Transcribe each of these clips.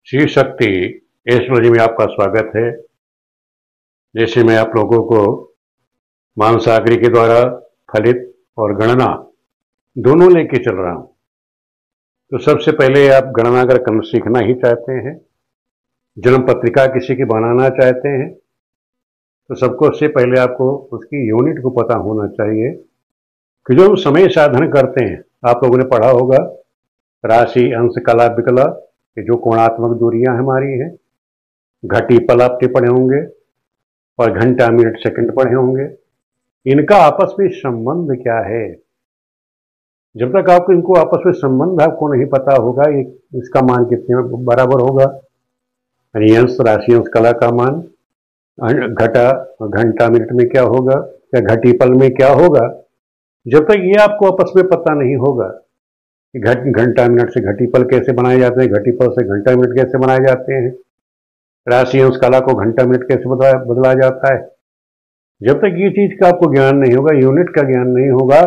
Shiv Shakti astrology में आपका स्वागत है। जैसे मैं आप लोगों को मानसागरी के द्वारा फलित और गणना दोनों लेके चल रहा हूं। तो सबसे पहले आप गणना अगर करना सीखना ही चाहते हैं, जन्म पत्रिका किसी की बनाना चाहते हैं, तो सबको से पहले आपको उसकी यूनिट को पता होना चाहिए कि जो हम समय साधन करते हैं, आप लोगों ने पढ़ा होगा राशि, अंश, कला, विकला, ये जो कोणात्मक दूरियां हमारी हैं, घटी पल आपके पढ़े होंगे और घंटा, मिनट, सेकंड पढ़े होंगे। इनका आपस में संबंध क्या है? जब तक आपको इनको आपस में संबंध आपको नहीं पता होगा, इसका मान कितने बराबर होगा, यानी अंश, राशि, अंश, कला का मान, घटा घंटा मिनट में क्या होगा या घटी पल में क्या होगा, जब तक ये आपको आपस में पता नहीं होगा कि घंटा मिनट से घटी पल कैसे बनाए जाते हैं, घटी पल से घंटा मिनट कैसे बनाए जाते हैं, राशि अंश कला को घंटा मिनट कैसे बदला जाता है, जब तक ये चीज का आपको ज्ञान नहीं होगा, यूनिट का ज्ञान नहीं होगा,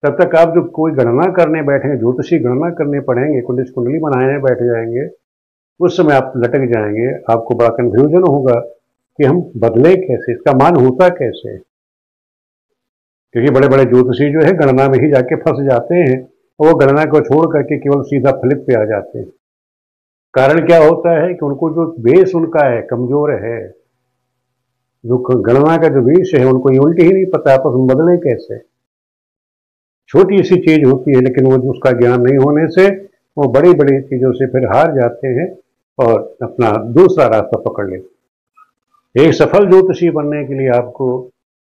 तब तक आप जो कोई गणना करने बैठेंगे, ज्योतिषी गणना करने पड़ेंगे, कुंडली बनाने बैठ जाएंगे, उस समय आप लटक जाएंगे। आपको बड़ा कंफ्यूजन होगा कि हम बदले कैसे, इसका मान होता कैसे, क्योंकि बड़े बड़े ज्योतिषी जो है गणना में ही जाके फंस जाते हैं और वो गणना को छोड़ करके केवल सीधा फलित पे आ जाते हैं। कारण क्या होता है कि उनको जो बेस उनका है कमजोर है, जो गणना का जो बेस है उनको यूनिट ही नहीं पता, आपस में बदले कैसे। छोटी सी चीज होती है, लेकिन वो उसका ज्ञान नहीं होने से वो बड़ी बड़ी चीजों से फिर हार जाते हैं और अपना दूसरा रास्ता पकड़ लेते। एक सफल ज्योतिषी बनने के लिए आपको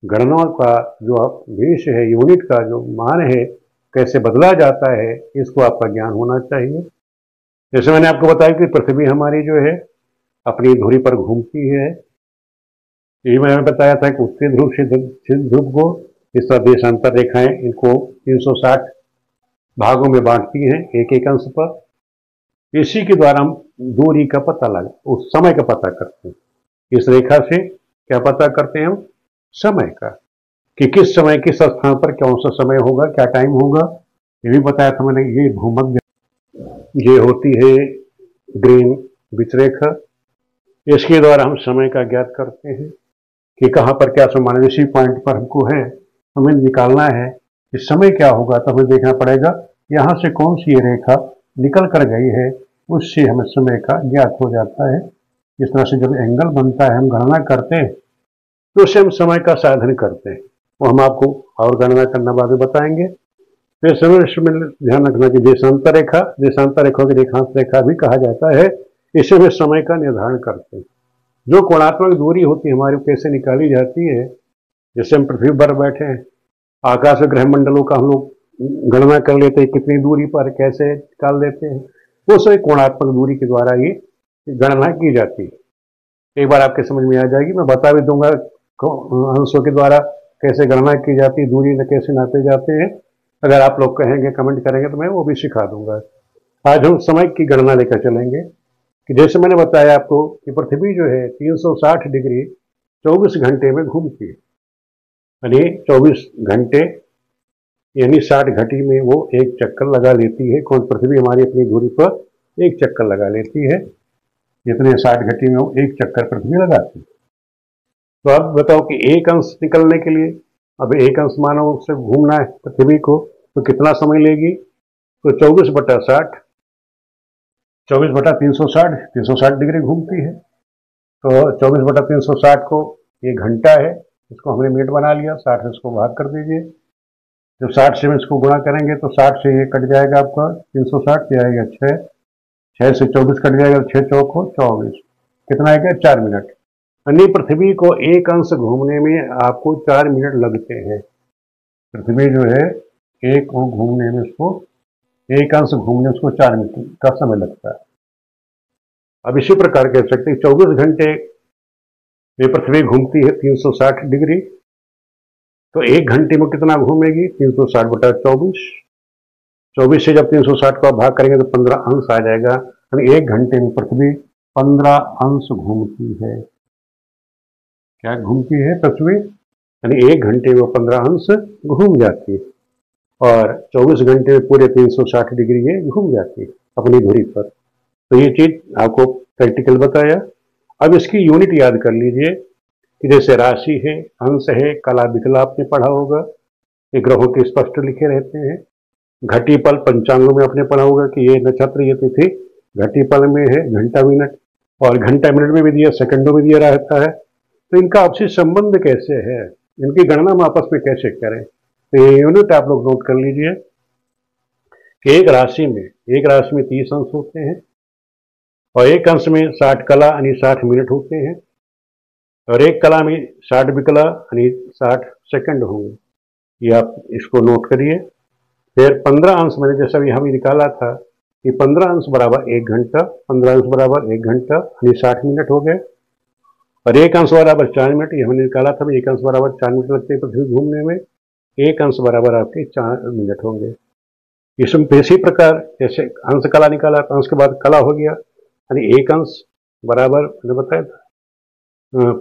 गणना का जो बेस है, यूनिट का जो मान है, कैसे बदला जाता है, इसको आपका ज्ञान होना चाहिए। जैसे मैंने आपको बताया कि पृथ्वी हमारी जो है अपनी धुरी पर घूमती है। ये मैंने बताया था कि उत्तरी ध्रुव से ध्रुव को इस तरह देशांतर रेखाएं इनको 360 भागों में बांटती हैं एक एक अंश पर। इसी के द्वारा हम दूरी का पता लगा, उस समय का पता करते हैं। इस रेखा से क्या पता करते हैं हम? समय का, कि किस समय किस स्थान पर कौन सा समय होगा, क्या टाइम होगा, ये भी बताया था मैंने। ये भूमध्य ये होती है ग्रीन विचरेखा, इसके द्वारा हम समय का ज्ञात करते हैं कि कहाँ पर क्या समय, इसी पॉइंट पर हमको है, हमें निकालना है कि समय क्या होगा। तो हमें देखना पड़ेगा यहाँ से कौन सी ये रेखा निकल कर गई है, उससे हमें समय का ज्ञात हो जाता है। इस तरह से जब एंगल बनता है, हम गणना करते हैं, तो उससे हम समय का साधन करते हैं। वो हम आपको और गणना करना बाद में बताएंगे। फिर समय में ध्यान रखना कि देशांतर रेखा, देशांतर रेखा की रेखांश रेखा भी कहा जाता है, इससे भी समय का निर्धारण करते हैं। जो कोणात्मक दूरी होती है हमारी, कैसे निकाली जाती है। जैसे हम पृथ्वी पर बैठे हैं, आकाश और ग्रह मंडलों का हम लोग गणना कर लेते हैं, कितनी दूरी पर कैसे निकाल देते हैं, वो सभी कोणात्मक दूरी के द्वारा ही गणना की जाती है। एक बार आपके समझ में आ जाएगी, मैं बता भी दूंगा अंशों के द्वारा कैसे गणना की जाती है, दूरी कैसे नापे जाते हैं। अगर आप लोग कहेंगे, कमेंट करेंगे, तो मैं वो भी सिखा दूंगा। आज हम समय की गणना लेकर चलेंगे कि जैसे मैंने बताया आपको कि पृथ्वी जो है 360 डिग्री 24 घंटे में घूमती है, यानी 24 घंटे यानी 60 घटी में वो एक चक्कर लगा लेती है। कौन? पृथ्वी हमारी अपनी दूरी पर एक चक्कर लगा लेती है। जितने 60 घटी में वो एक चक्कर पृथ्वी लगाती है। तो अब बताओ कि एक अंश निकलने के लिए, अब एक अंश मानो उससे घूमना है पृथ्वी को, तो कितना समय लेगी? तो 24/60, 24/360, 360 डिग्री घूमती है। तो 24/360 को ये घंटा है, इसको हमने मिनट बना लिया, 60 से इसको भाग कर दीजिए। जब 60 से इसको गुणा करेंगे तो 60 से ये कट जाएगा आपका 360, ये आएगा 6, 6 से 24 कट जाएगा, 6 चौक को 24, कितना आएगा? 4 मिनट। यानी पृथ्वी को एक अंश घूमने में आपको 4 मिनट लगते हैं। पृथ्वी जो है एक घूमने में, उसको एक अंश घूमने उसको 4 मिनट का समय लगता है। अब इसी प्रकार कह सकते हैं 24 घंटे ये पृथ्वी घूमती है 360 डिग्री, तो एक घंटे में कितना घूमेगी? 360/24। 24 से जब 360 को आप भाग करेंगे तो 15 अंश आ जाएगा। यानी एक घंटे में पृथ्वी 15 अंश घूमती है। क्या घूमती है पृथ्वी? यानी एक घंटे में 15 अंश घूम जाती है और 24 घंटे में पूरे 360 डिग्री ये घूम जाती है अपनी धुरी पर। तो ये चीज आपको प्रैक्टिकल बताया। अब इसकी यूनिट याद कर लीजिए कि जैसे राशि है, अंश है, कला विकला आपने पढ़ा होगा, ये ग्रहों के स्पष्ट लिखे रहते हैं। घटी पल पंचांगों में आपने पढ़ा होगा कि ये नक्षत्र ये तिथि घटी पल में है, घंटा मिनट, और घंटा मिनट में भी दिया, सेकंडों में दिया रहता है। तो इनका आपसी संबंध कैसे है, इनकी गणना हम आपस में कैसे करें, तो ये यूनिट आप लोग नोट कर लीजिए कि एक राशि में 30 अंश होते हैं और एक अंश में 60 कला यानी 60 मिनट होते हैं और एक कला में 60 विकला यानी 60 सेकंड होंगे। ये आप इसको नोट करिए। फिर 15 अंश मैंने जैसा भी हमें निकाला था कि 15 अंश बराबर 1 घंटा, 15 अंश बराबर 1 घंटा यानी 60 मिनट हो गए, और एक अंश बराबर 4 मिनट, ये हमने निकाला था, एक अंश बराबर 4 मिनट लगते हैं पृथ्वी घूमने में, एक अंश बराबर आपके 4 मिनट होंगे। इसमें इसी प्रकार जैसे अंश कला निकाला तो अंश के बाद कला हो गया, यानी एक अंश बराबर मैंने बताया था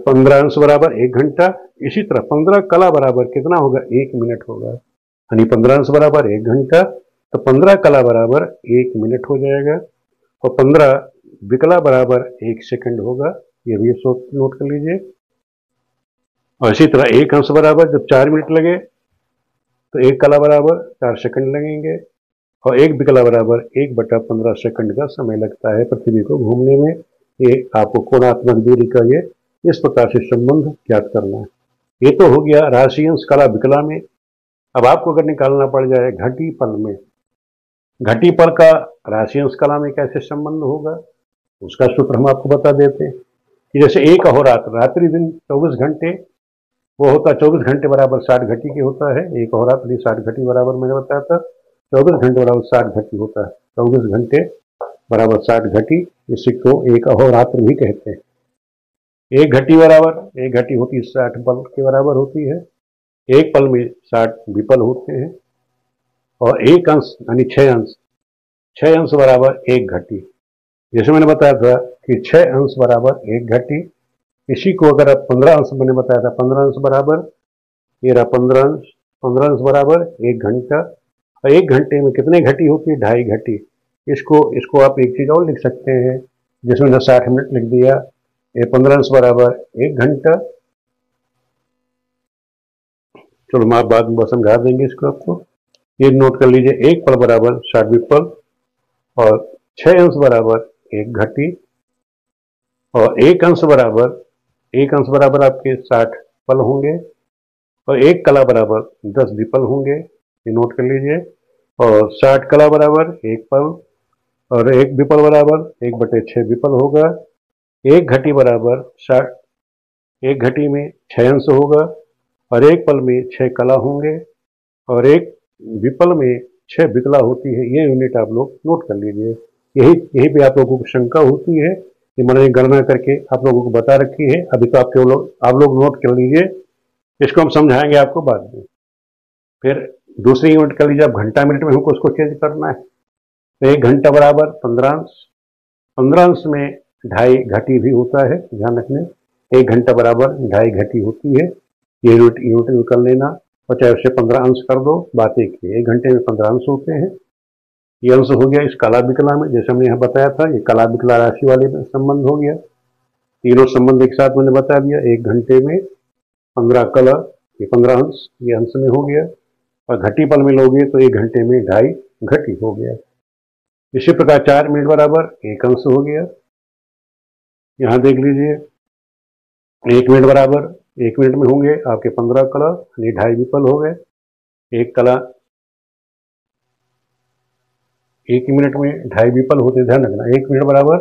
15 अंश बराबर 1 घंटा। इसी तरह 15 कला बराबर कितना होगा, 1 मिनट होगा, यानी 15 अंश बराबर 1 घंटा, तो 15 कला बराबर 1 मिनट हो जाएगा, और 15 विकला बराबर 1 सेकंड होगा। ये भी नोट कर लीजिए। और इसी तरह एक अंश बराबर जब 4 मिनट लगे तो एक कला बराबर 4 सेकंड लगेंगे, और एक विकला बराबर 1/15 सेकंड का समय लगता है पृथ्वी को घूमने में। ये आपको कोणात्मक दूरी का ये इस प्रकार से संबंध ज्ञात करना है। ये तो हो गया राशि अंश कला विकला में। अब आपको अगर निकालना पड़ जाए घटी पल में, घटी पल का राशि अंश कला में कैसे संबंध होगा, उसका सूत्र हम आपको बता देते हैं कि जैसे एक अहोरात्र, रात्रि दिन 24 घंटे, वो होता 24 घंटे बराबर 60 घटी की होता है। एक अहोरात्र 60 घटी बराबर मैंने बताया था 24 घंटे बराबर 60 घटी होता है। 24 घंटे बराबर 60 घटी, इसी को एक अहोरात्र भी कहते हैं। एक घटी होती है 60 पल के बराबर होती है। एक पल में 60 विपल होते हैं, और एक अंश यानी 6 अंश बराबर 1 घटी। जैसे मैंने बताया था कि 6 अंश बराबर 1 घटी, इसी को अगर आप 15 अंश मैंने बताया था 15 अंश बराबर, ये रहा 15 अंश बराबर 1 घंटा, और 1 घंटे में कितने घटी होती है, 2.5 घटी। इसको आप एक चीज और लिख सकते हैं, जिसमें 60 मिनट लिख दिया, ये 15 अंश बराबर 1 घंटा। चलो मैं बाद में समझा देंगे इसको आपको। ये नोट कर लीजिए, एक पल बराबर 60 विपल, और 6 अंश बराबर 1 घटी, और एक अंश बराबर आपके 60 पल होंगे, और एक कला बराबर 10 विपल होंगे। ये नोट कर लीजिए। और 60 कला बराबर 1 पल, और एक विपल बराबर 1/6 विपल होगा। एक घटी बराबर 60, एक घटी में 6 अंश होगा, और एक पल में 6 कला होंगे, और एक विपल में 6 विकला होती है। ये यूनिट आप लोग नोट कर लीजिए। यही पे आप लोगों को शंका होती है कि मैंने गणना करके आप लोगों को बता रखी है, अभी तो आप लोग नोट कर लीजिए। इसको हम समझाएंगे आपको बाद में। फिर दूसरी यूनिट कर लीजिए, अब घंटा मिनट में हमको उसको चेंज करना है। तो 1 घंटा बराबर 15 अंश, 15 अंश में 2.5 घटी भी होता है, ध्यान रखने। 1 घंटा बराबर 2.5 घटी होती है। ये यूनिट कर लेना, और चाहे उससे 15 अंश कर दो, बात एक ही। 1 घंटे में 15 अंश होते हैं। ये अंश हो गया इस कला विकला में, जैसे हमने यहाँ बताया था, ये कला विकला राशि वाले में संबंध हो गया। तीनों संबंध एक साथ मैंने बता दिया। 1 घंटे में 15 कला, ये 15 अंश, ये अंश में हो गया, और घटी पल में लोगे तो 1 घंटे में 2.5 घटी हो गया। इसी प्रकार 4 मिनट बराबर 1 अंश हो गया। यहाँ देख लीजिए, 1 मिनट बराबर 1 मिनट में होंगे आपके 15 कला, यानी 2.5 विपल हो गए। एक कला 1 मिनट में 2.5 विपल होते, ध्यान रखना। 1 मिनट बराबर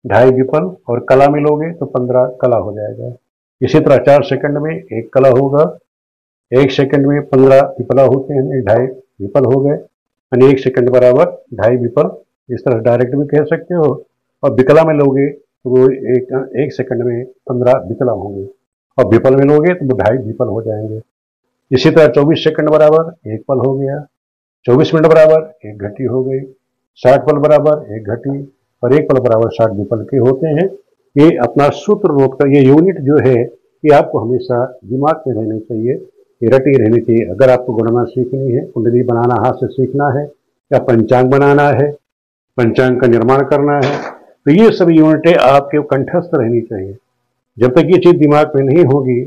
2.5 विपल, और कला में लोगे तो 15 कला हो जाएगा। इसी तरह 4 सेकंड में 1 कला होगा, 1 सेकंड में 15 विपला होते हैं, 2.5 विपल हो गए, यानी 1 सेकंड बराबर 2.5 विपल। इस तरह डायरेक्ट भी कह सकते हो। और विकला में लोगे तो वो एक सेकंड में 15 विकला होंगे, और विपल में लोगे तो वो 2.5 विपल हो जाएंगे। इसी तरह 24 सेकंड बराबर 1 पल हो गया, 24 मिनट बराबर 1 घटी हो गई, 60 पल बराबर 1 घटी, और 1 पल बराबर 60 विपल के होते हैं। ये अपना सूत्र नोट कर, ये यूनिट जो है ये आपको हमेशा दिमाग में रहनी चाहिए, ये रटी रहनी चाहिए। अगर आपको गणना सीखनी है, कुंडली बनाना हाथ से सीखना है, या पंचांग बनाना है, पंचांग का निर्माण करना है, तो ये सभी यूनिटें आपके कंठस्थ रहनी चाहिए। जब तक ये चीज़ दिमाग में नहीं होगी,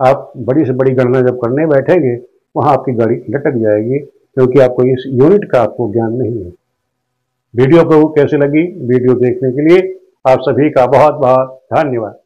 आप बड़ी से बड़ी गणना जब करने बैठेंगे वहाँ आपकी गाड़ी लटक जाएगी, क्योंकि आपको इस यूनिट का आपको ज्ञान नहीं है। वीडियो आपको कैसे लगी? वीडियो देखने के लिए आप सभी का बहुत बहुत धन्यवाद।